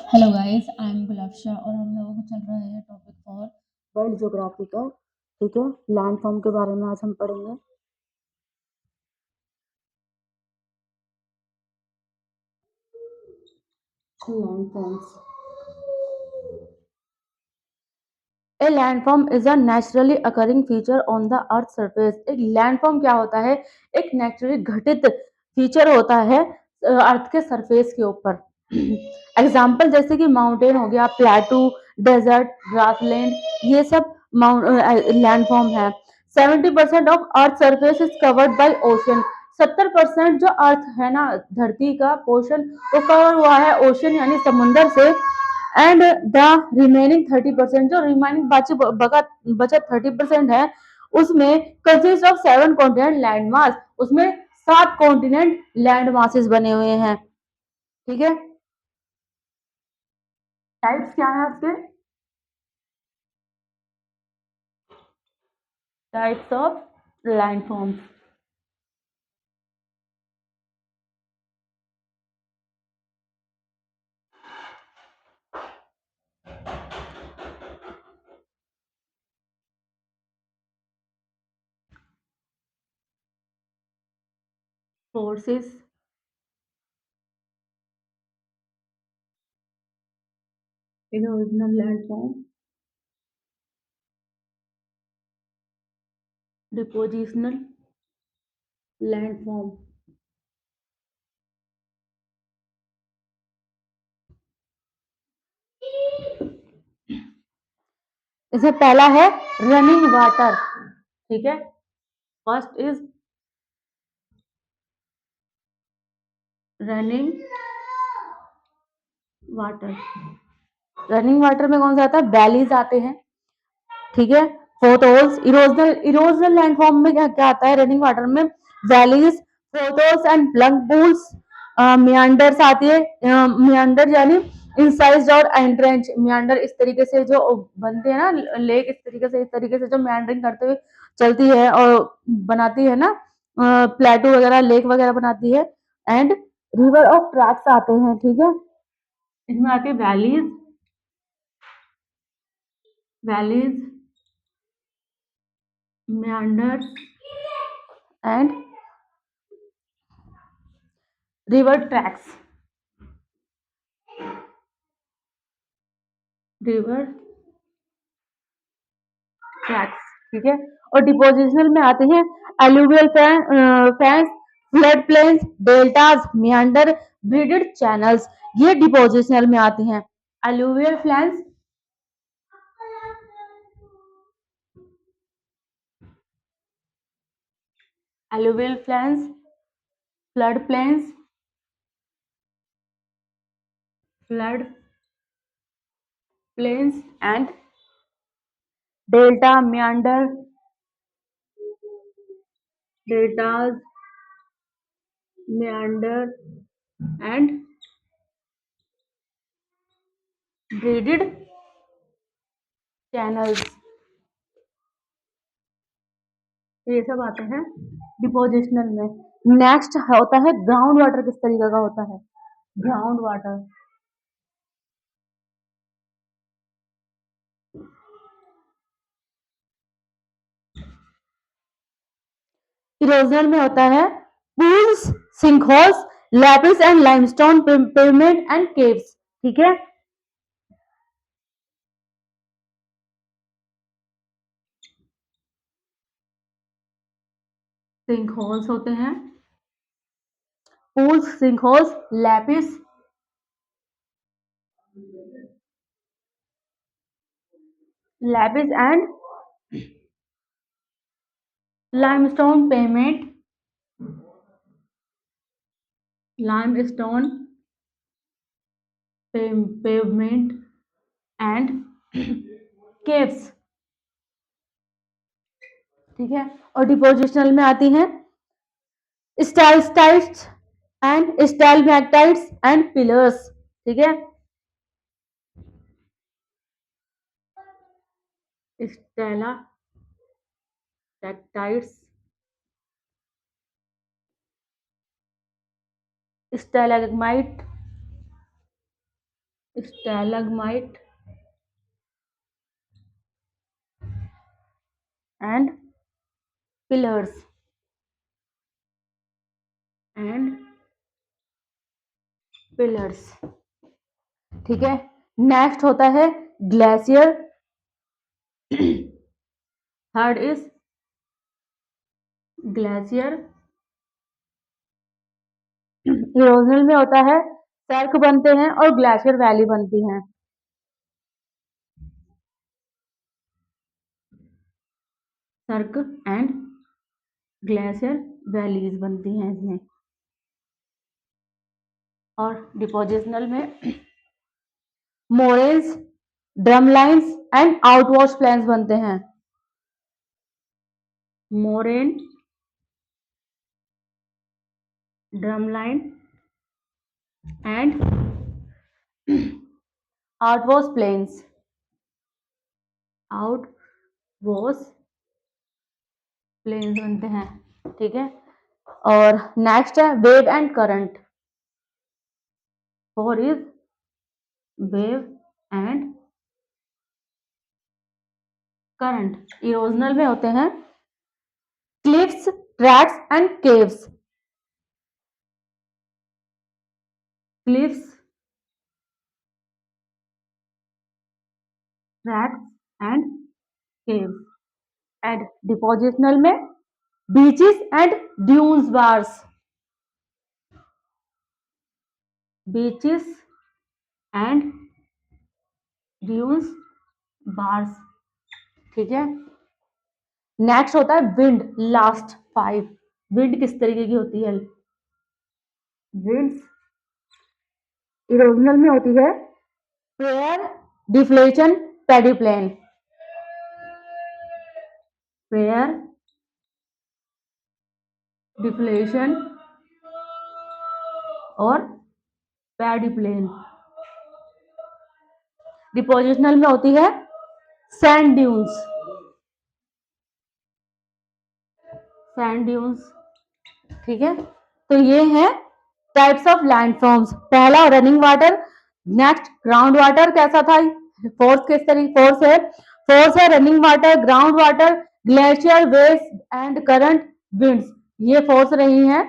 Hello guys, I am गुलाबशा और हम लोगों को चल रहा है टॉपिक फॉर वर्ल्ड ज्योग्राफी का। ठीक है, लैंड फॉर्म के बारे में आज हम पढ़ेंगे। Land forms. A landform is a naturally occurring feature on the earth surface. एक लैंडफॉर्म क्या होता है? एक नेचुरली घटित फीचर होता है अर्थ के सरफेस के ऊपर। एग्जाम्पल जैसे कि माउंटेन हो गया, प्लेटू, डेजर्ट, ग्रासलैंड, ये सब लैंडफॉर्म है। 70% of earth surface is covered by ocean. 70% जो अर्थ है ना, धरती का पोर्शन, वो कवर हुआ है ओशन यानी समुंदर से। एंड द रिमेनिंग 30%, जो रिमेनिंग बचा 30% है, उसमें consist of 7 continent land mass. उसमें 7 कॉन्टिनेंट लैंड मासेस बने हुए हैं। ठीक है, टाइप्स क्या है उसके? Types of land forms. Forces, erosional land form, depositional land form. इसमें पहला है रनिंग वाटर। ठीक है, first is running water. Running water में कौन सा आता है? वैलीज आते हैं। ठीक है, फोटोल्स, इरोजनल लैंडफॉर्म में क्या क्या आता है? रनिंग वाटर में valleys, potholes and plug pools, meanders आती है। मियांडर यानी इंसाइज और एंट्रेंच। मियांडर इस तरीके से जो बनते हैं ना, लेक इस तरीके से जो मियांडरिंग करते हुए चलती है और बनाती है ना, प्लेटू वगैरह, लेक वगैरह बनाती है। एंड रिवर ऑफ ट्रैक्स आते हैं। ठीक है, इसमें आती है valleys, valleys, meanders and river tracks, river tracks। ठीक है, और डिपोजिशनल में आते हैं alluvial fans, flood plains, deltas, meander, braided channels. ये डिपोजिशनल में आती हैं। Alluvial fans, alluvial fans, flood plains, flood plains and delta, meander, deltas, meander and braided channels. ये सब आता है डिपोजिशनल में। नेक्स्ट होता है ग्राउंड वाटर। किस तरीके का होता है ग्राउंड वाटर? इरोजनल में होता है pools, sinkholes, lapies and limestone pavement and caves. ठीक है, सिंकहोल्स होते हैं, pools, sinkholes, lapies, lapies and limestone limestone pavement and caves. ठीक है, और डिपोजिशनल में आती हैं stalactites and stalagmites and pillars. ठीक है, stalactites, stalagmite, stalagmite and pillars and pillars. ठीक है। नेक्स्ट होता है glacier. Third is glacier. Erosional में होता है सर्क बनते हैं और ग्लेशियर वैली बनती हैं। सर्क एंड ग्लेशियर वैलीज बनती हैं इसमें। और डिपोजिशनल में moraines, drumlins and outwash plains बनते हैं। Moraine, drumlin and outwash plains. Outwash plains बनते हैं। ठीक है। और नेक्स्ट है wave and current. Four is wave and current. Erosional में होते हैं cliffs, tracks and caves. Cliffs, tracks and caves. And depositional में beaches and dunes bars. Beaches and dunes bars. ठीक है। नेक्स्ट होता है विंड, लास्ट 5। विंड किस तरीके की होती है? विंड्स इरोजनल में होती है प्रेयर, डिफ्लेशन, पेडिप्लेन। प्रेयर, डिफ्लेशन और पेडिप्लेन। डिपोजिशनल में होती है सैंड ड्यून्स। Sand dunes. ठीक है। तो ये है टाइप्स ऑफ लैंडफॉर्म्स। पहला running water. Next ground water कैसा था? फोर्स किस तरीके फोर्स है? फोर्स है running water, ground water, glacier, waves and current, winds. ये फोर्स रही है।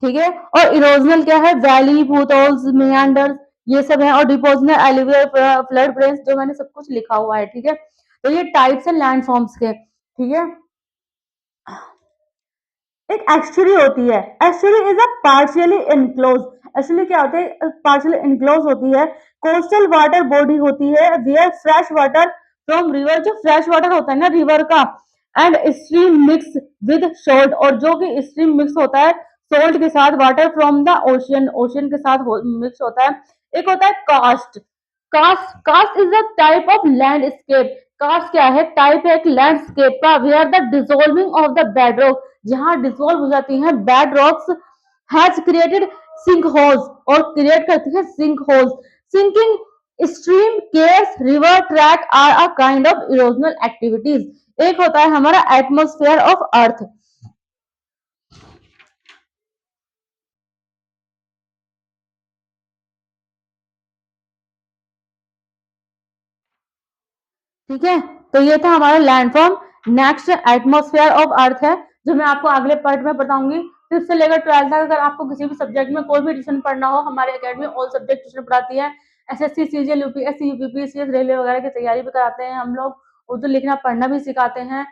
ठीक है। और इरोजनल क्या है? वैली, पूथोल्स, मेयांडर्स, ये सब है। और डिपोजिशनल एलिवियर, फ्लड प्लेन्स, जो मैंने सब कुछ लिखा हुआ है। ठीक है। तो ये टाइप्स है लैंडफॉर्म्स के। ठीक है। एक एस्चुरी होती है। Estuary is a partially enclose. Estuary क्या होती है? पार्शियली इनक्लोज होती है। कोस्टल वाटर बॉडी होती है where fresh water from river, जो फ्रेश वाटर होता है ना रिवर का, and stream mix with salt, और जो कि स्ट्रीम मिक्स होता है सॉल्ट के साथ, water from the ocean, ocean के साथ मिक्स होता है। एक होता है karst. Karst is a type of landscape. Karst क्या है? टाइप है एक लैंडस्केप का where the dissolving of the bedrock, जहां डिसॉल्व हो जाती हैं bed rocks, has created sink holes, और क्रिएट करती है sink holes. Sinking stream, caves, river, track are a kind of erosional activities. एक होता है हमारा एटमोस्फेयर ऑफ अर्थ। ठीक है। तो ये था हमारा landform. Next atmosphere of earth है, जो मैं आपको अगले पार्ट में बताऊंगी। फिफ्थ से लेकर 12th तक अगर आपको किसी भी सब्जेक्ट में कोई भी ट्यूशन पढ़ना हो, हमारे अकेडमी ऑल सब्जेक्ट ट्यूशन पढ़ाती है। SSC, CGL, UPSC, UPPCS, railway वगैरह की तैयारी भी कराते हैं हम लोग। उर्दू लिखना पढ़ना भी सिखाते हैं।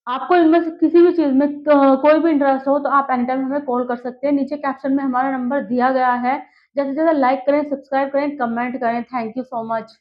आपको इनमें से किसी भी चीज में कोई भी इंटरेस्ट हो तो आप एनी टाइम हमें कॉल कर सकते हैं। नीचे कैप्शन में हमारा नंबर दिया गया है। ज्यादा से ज्यादा लाइक करें, सब्सक्राइब करें, कमेंट करें। Thank you so much.